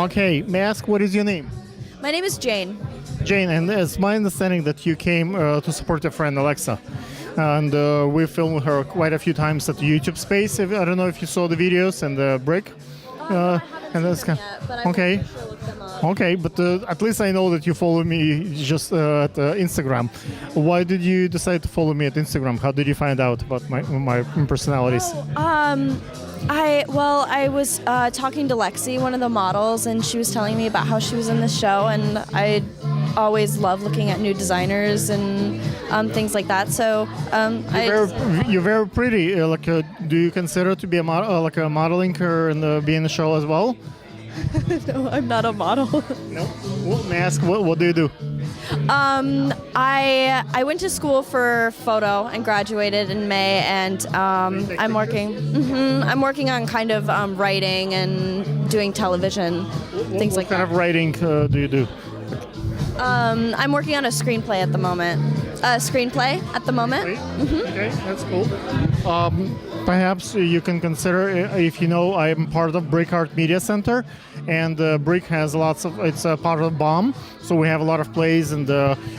Okay, may I ask what is your name? My name is Jane. Jane, and it's my understanding that you came to support your friend Alexa. And we filmed her quite a few times at the YouTube space. I don't know if you saw the videos and the break. And that's kind okay. Okay, but at least I know that you follow me just at Instagram. Why did you decide to follow me at Instagram? How did you find out about my personalities? I was talking to Lexi, one of the models, and she was telling me about how she was in the show, and I always love looking at new designers and things like that. So you're very pretty. Do you consider to be a modeling and be in the show as well? No, I'm not a model. No. Well, may I ask what do you do? I went to school for photo and graduated in May, and I'm working. I'm working on kind of writing and doing television, things like that. What kind of writing do you do? I'm working on a screenplay at the moment. Okay, that's cool. Perhaps you can consider, if you know, I'm part of Brick Art Media Center, and Brick has it's a part of BOM, so we have a lot of plays, and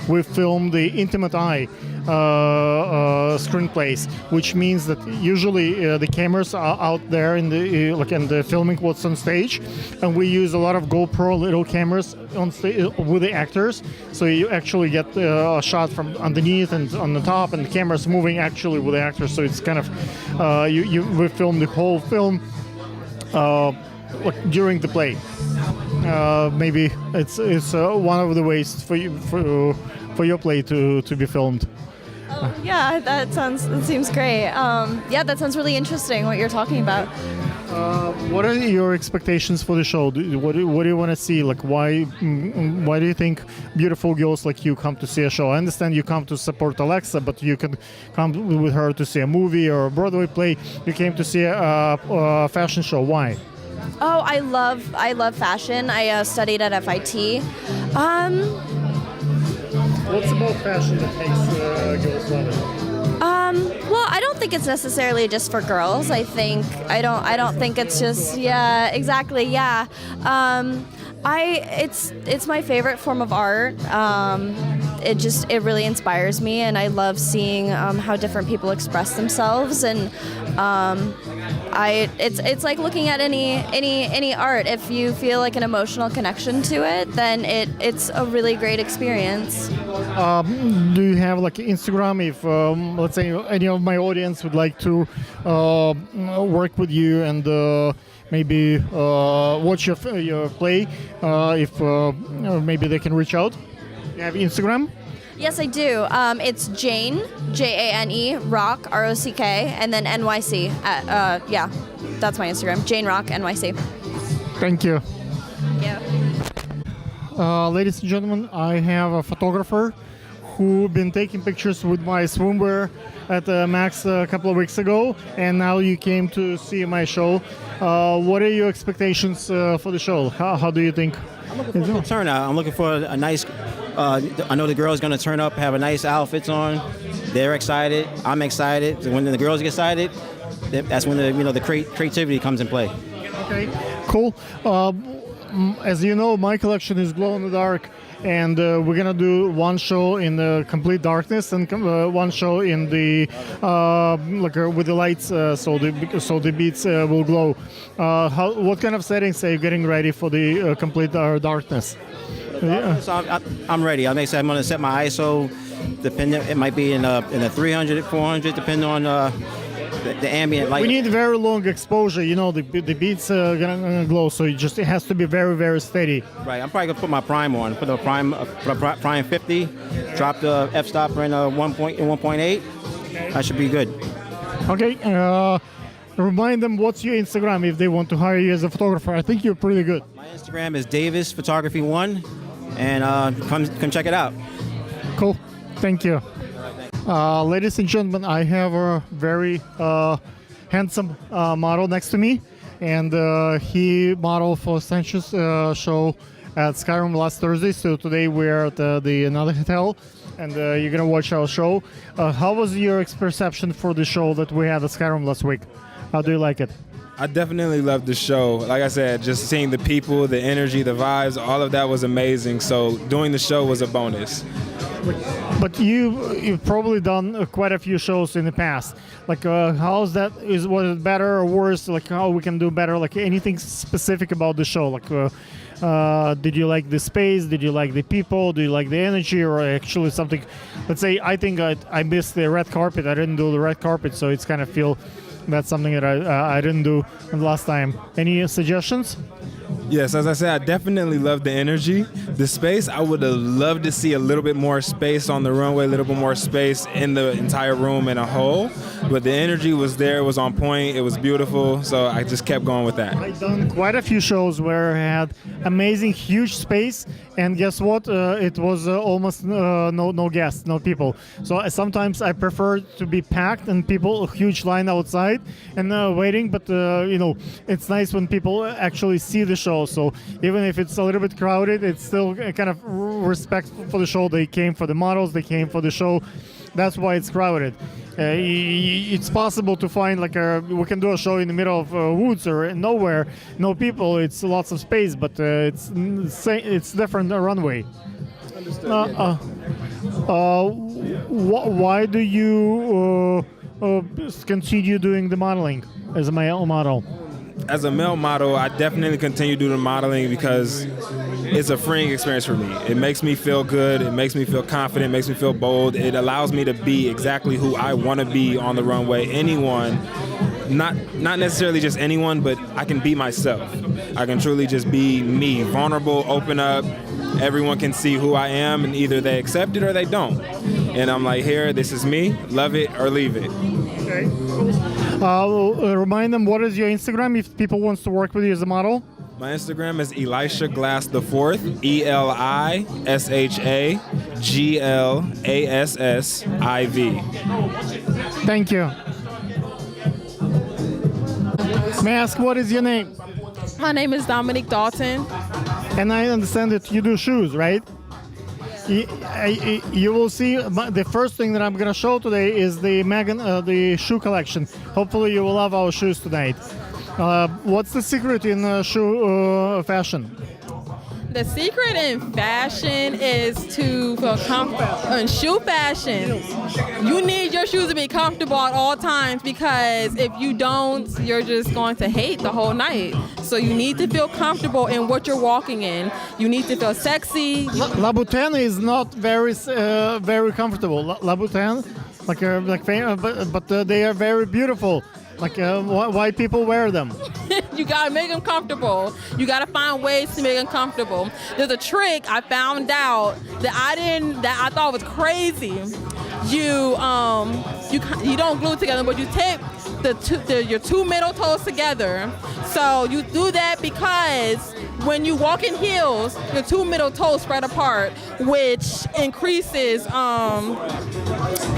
we film the Intimate Eye screenplays, which means that usually the cameras are out there in the filming what's on stage, and we use a lot of GoPro little cameras on stage with the actors, so you actually get a shot from underneath and on the top, and the camera's moving actually with the actors, so it's kind of we film the whole film during the play. Maybe it's one of the ways for your play to be filmed. Yeah, that seems great. Yeah, that sounds really interesting what you're talking about. What are your expectations for the show? What do you want to see? Like, why do you think beautiful girls like you come to see a show? I understand you come to support Alexa, but you can come with her to see a movie or a Broadway play. You came to see a fashion show. Why? Oh, I love fashion. I studied at FIT. What's about fashion that makes girls love it? Well, I don't think it's necessarily just for girls. I don't think it's just exactly. It's my favorite form of art. It really inspires me, and I love seeing how different people express themselves, and it's like looking at any art. If you feel like an emotional connection to it, then it's a really great experience. Do you have like Instagram? If let's say any of my audience would like to work with you and maybe watch your play, if maybe they can reach out. You have Instagram? Yes, I do. It's Jane, Jane, Rock, ROCK, and then NYC. That's my Instagram, Jane Rock NYC. Thank you. Yeah. Ladies and gentlemen, I have a photographer who been taking pictures with my swimwear at Max a couple of weeks ago, and now you came to see my show. What are your expectations for the show? How do you think? I'm looking for a turnout. I'm looking for a nice. I know the girls going to turn up, have a nice outfits on. They're excited. I'm excited. So when the girls get excited, that's when the creativity comes in play. Okay, cool. As you know, my collection is glow in the dark, and we're gonna do one show in the complete darkness and one show in the with the lights, so the beads will glow. What kind of settings are you getting ready for the complete darkness? Yeah. So I'm ready. I'm going to set my ISO. Depending, it might be in a 300, 400, depending on the ambient light. We need very long exposure. The beads are gonna glow, so it has to be very, very steady. Right. I'm probably gonna put my prime on. Put the prime 50. Drop the f-stop in 1.8. That should be good. Okay. Remind them what's your Instagram if they want to hire you as a photographer. I think you're pretty good. My Instagram is Davis Photography 1, and come check it out. Cool. Thank you. Ladies and gentlemen, I have a very handsome model next to me, and he modeled for Sanchez show at Skyrim last Thursday. So today we're at another hotel, and you're gonna watch our show. How was your perception for the show that we had at Skyrim last week? How do you like it? I definitely loved the show. Like I said, just seeing the people, the energy, the vibes, all of that was amazing. So doing the show was a bonus. But you've probably done quite a few shows in the past. Like, how's that? Was it better or worse? Like, how we can do better? Like, anything specific about the show? Like, did you like the space? Did you like the people? Do you like the energy? Or actually something? Let's say I think I missed the red carpet. I didn't do the red carpet, so it's kind of feel that's something that I didn't do last time. Any suggestions? Yes, as I said, I definitely love the energy. The space, I would have loved to see a little bit more space on the runway, a little bit more space in the entire room in a whole. But the energy was there, it was on point, it was beautiful, so I just kept going with that. I've done quite a few shows where I had amazing, huge space, and guess what? It was almost no guests, no people. So sometimes I prefer to be packed and people, a huge line outside and waiting, but it's nice when people actually see the show. So even if it's a little bit crowded, it's still kind of respect for the show. They came for the models, they came for the show. That's why it's crowded. It's possible to find we can do a show in the middle of woods or nowhere, no people. It's lots of space, but it's different runway. Understood. Why do you continue doing the modeling as a male model? As a male model, I definitely continue doing the modeling because it's a freeing experience for me. It makes me feel good. It makes me feel confident. It makes me feel bold. It allows me to be exactly who I want to be on the runway. Anyone, not necessarily just anyone, but I can be myself. I can truly just be me, vulnerable, open up. Everyone can see who I am, and either they accept it or they don't. And I'm like, here, this is me. Love it or leave it. Okay. Remind them, what is your Instagram if people wants to work with you as a model? My Instagram is Elisha Glass the Fourth, ELISHAGLASSIV. Thank you. May I ask what is your name? My name is Dominique Dalton. And I understand that you do shoes, right? You will see the first thing that I'm going to show today is the shoe collection. Hopefully you will love our shoes tonight. What's the secret in shoe fashion? The secret in fashion is to feel comfortable. In shoe fashion, you need your shoes to be comfortable at all times, because if you don't, you're just going to hate the whole night. So you need to feel comfortable in what you're walking in. You need to feel sexy. Louboutin is not very comfortable. Louboutin, but they are very beautiful. Why people wear them? You gotta make them comfortable. You gotta find ways to make them comfortable. There's a trick I found out that I thought was crazy. You don't glue it together, but you tape your two middle toes together. So you do that because when you walk in heels, your two middle toes spread apart, which increases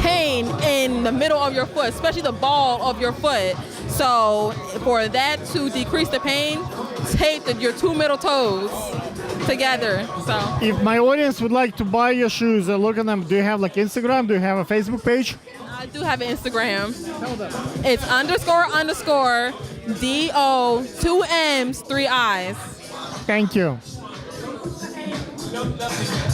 pain in the middle of your foot, especially the ball of your foot. So for that to decrease the pain, tape your two middle toes together. So if my audience would like to buy your shoes, look at them. Do you have Instagram? Do you have a Facebook page? I do have an Instagram. Tell them. It's __DO 2 M's 3 I's. Thank you.